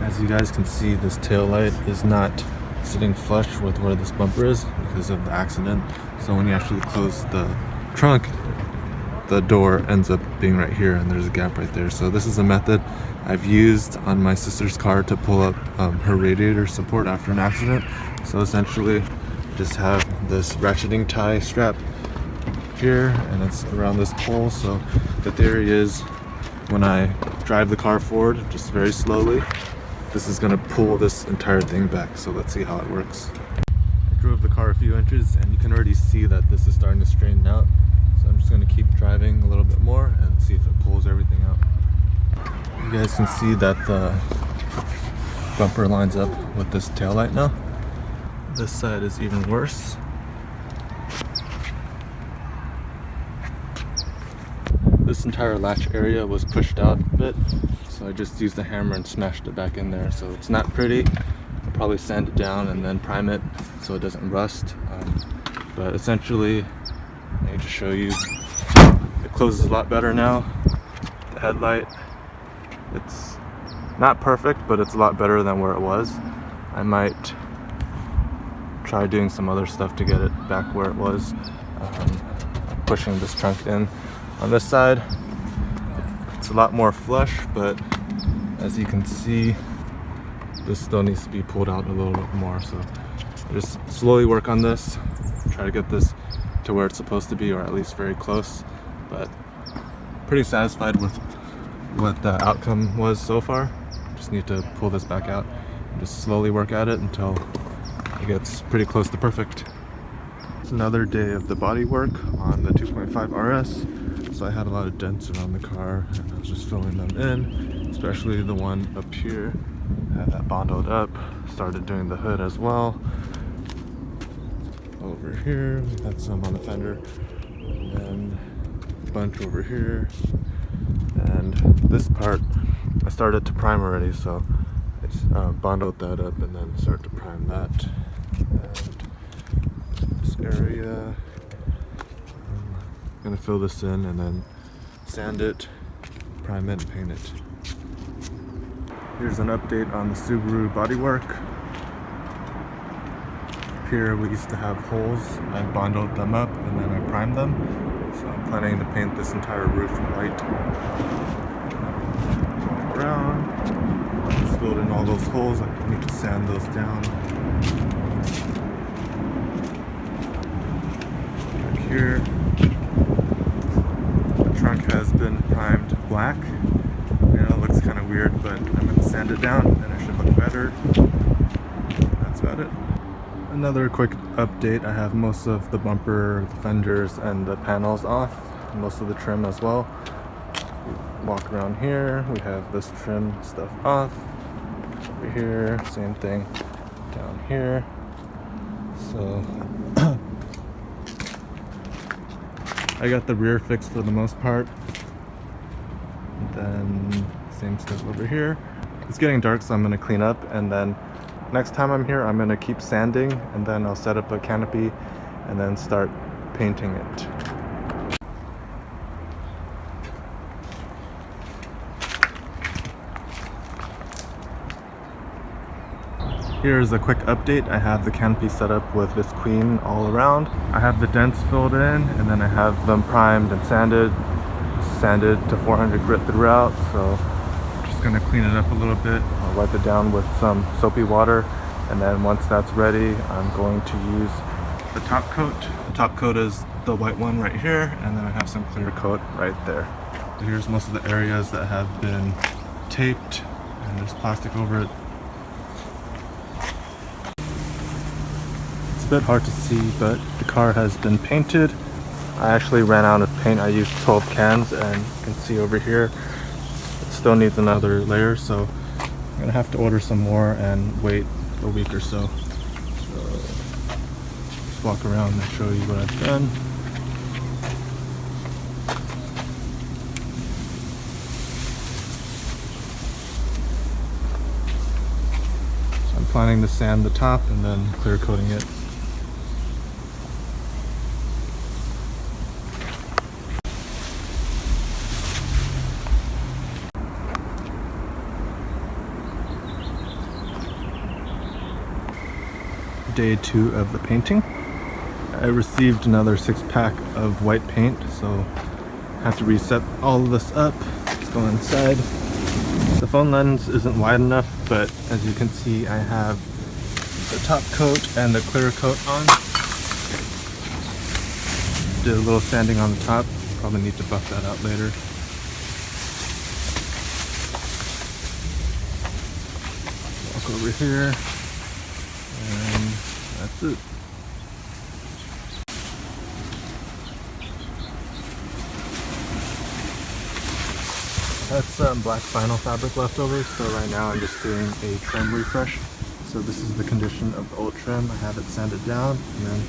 As you guys can see, this tail light is not sitting flush with where this bumper is because of the accident. So when you actually close the trunk, the door ends up being right here and there's a gap right there. So this is a method I've used on my sister's car to pull up her radiator support after an accident. So essentially just have this ratcheting tie strap here and it's around this pole. So the theory is when I drive the car forward just very slowly, this is going to pull this entire thing back. So let's see how it works. I drove the car a few inches and you can already see that this is starting to straighten out. So I'm just going to keep driving a little bit more and see if it pulls everything out. You guys can see that the bumper lines up with this taillight now. This side is even worse. This entire latch area was pushed out a bit, so I just used the hammer and smashed it back in there. So it's not pretty. I'll probably sand it down and then prime it so it doesn't rust. But essentially, I need to show you, it closes a lot better now. The headlight, it's not perfect, but it's a lot better than where it was. I might try doing some other stuff to get it back where it was. Pushing this trunk in. On this side, it's a lot more flush, but as you can see, this still needs to be pulled out a little bit more. So just slowly work on this, try to get this to where it's supposed to be, or at least very close. But pretty satisfied with what the outcome was so far. Just need to pull this back out and just slowly work at it until it gets pretty close to perfect. It's another day of the body work on the 2.5RS. So I had a lot of dents around the car and I was just filling them in, especially the one up here. I had that Bondo'ed up, started doing the hood as well. Over here, we had some on the fender, and a bunch over here. And this part, I started to prime already, so I Bondo'ed that up and then start to prime that. And this area, I'm gonna fill this in and then sand it, prime it, and paint it. Here's an update on the Subaru bodywork. Here we used to have holes. I Bondo'ed them up and then I primed them. So I'm planning to paint this entire roof white. Around. Just filled in all those holes. I need to sand those down. Back here. The trunk has been primed black. I know it looks kind of weird, but I'm going to sand it down and it should look better. That's about it. Another quick update, I have most of the bumper, the fenders, and the panels off. Most of the trim as well. Walk around here, we have this trim stuff off. Over here, same thing down here. So I got the rear fixed for the most part. And then same stuff over here. It's getting dark, so I'm going to clean up, and then next time I'm here I'm going to keep sanding, and then I'll set up a canopy and then start painting it. Here's a quick update. I have the canopy set up with this queen all around. I have the dents filled in, and then I have them primed and sanded to 400 grit throughout. So I'm just gonna clean it up a little bit. I'll wipe it down with some soapy water, and then once that's ready, I'm going to use the top coat. The top coat is the white one right here, and then I have some clear coat right there. So here's most of the areas that have been taped, and there's plastic over it. It's a bit hard to see, but the car has been painted. I actually ran out of paint. I used 12 cans, and you can see over here it still needs another layer, so I'm gonna have to order some more and wait a week or so. Just walk around and show you what I've done. So I'm planning to sand the top and then clear coating it. day 2 of the painting. I received another 6-pack of white paint, so I have to reset all of this up. Let's go inside. The phone lens isn't wide enough, but as you can see, I have the top coat and the clear coat on. Did a little sanding on the top. Probably need to buff that out later. Walk over here, and that's it. That's black vinyl fabric leftovers, so right now I'm just doing a trim refresh. So this is the condition of the old trim. I have it sanded down, and then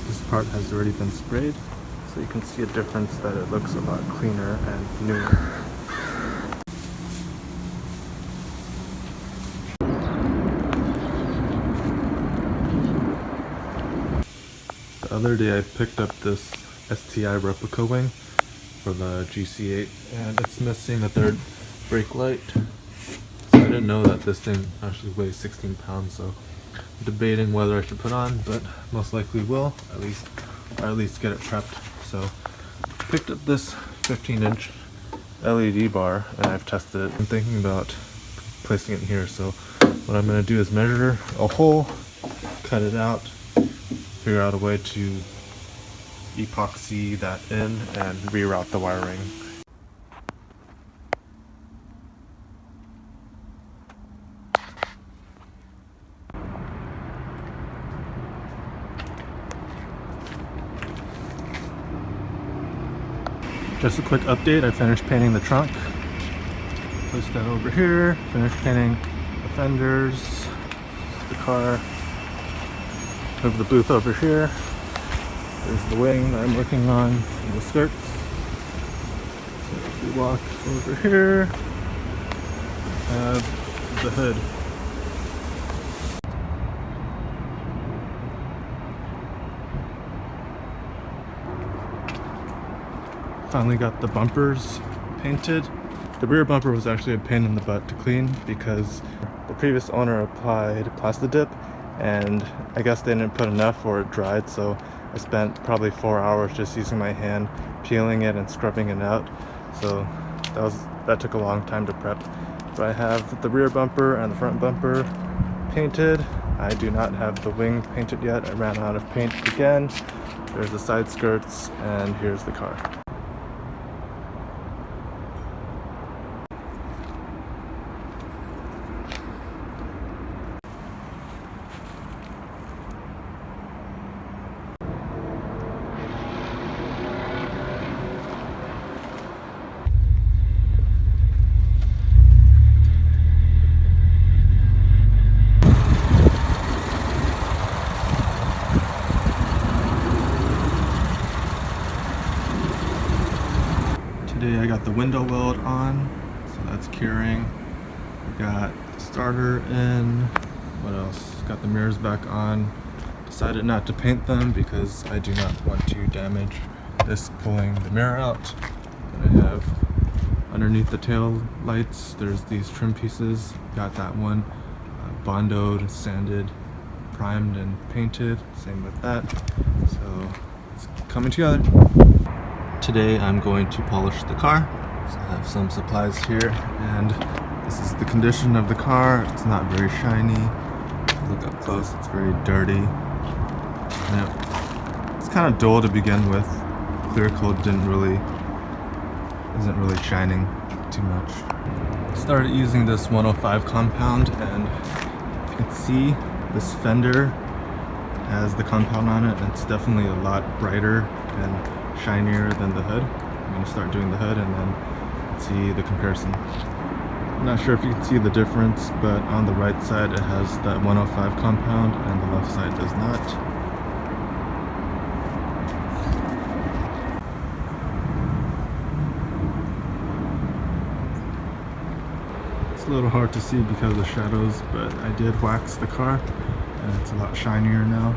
this part has already been sprayed. So you can see a difference that it looks a lot cleaner and newer. The other day I picked up this STI replica wing for the GC8, and it's missing a third brake light. So I didn't know that this thing actually weighs 16 pounds, so I'm debating whether I should put on, but most likely will, at least get it prepped. So picked up this 15-inch LED bar, and I've tested it. I'm thinking about placing it here, so what I'm going to do is measure a hole, cut it out, figure out a way to epoxy that in and reroute the wiring. Just a quick update, I finished painting the trunk. Placed that over here, finished painting the fenders, the car. Move the booth over here. There's the wing that I'm working on and the skirts. So if we walk over here, I have the hood. Finally got the bumpers painted. The rear bumper was actually a pain in the butt to clean because the previous owner applied Plastidip, and I guess they didn't put enough or it dried, so I spent probably 4 hours just using my hand, peeling it and scrubbing it out. So that took a long time to prep. But I have the rear bumper and the front bumper painted. I do not have the wing painted yet. I ran out of paint again. There's the side skirts, and here's the car. Today I got the window weld on, so that's curing. We got the starter in. What else? Got the mirrors back on. Decided not to paint them because I do not want to damage this pulling the mirror out. And I have underneath the tail lights, there's these trim pieces. Got that one Bondo'ed, sanded, primed, and painted. Same with that. So it's coming together. Today I'm going to polish the car. So I have some supplies here, and this is the condition of the car. It's not very shiny. If you look up close, it's very dirty. And it's kind of dull to begin with. Clear coat isn't really shining too much. Started using this 105 compound, and you can see this fender has the compound on it, and it's definitely a lot brighter and shinier than the hood. I'm going to start doing the hood and then see the comparison. I'm not sure if you can see the difference, but on the right side it has that 105 compound and the left side does not. It's a little hard to see because of the shadows, but I did wax the car and it's a lot shinier now.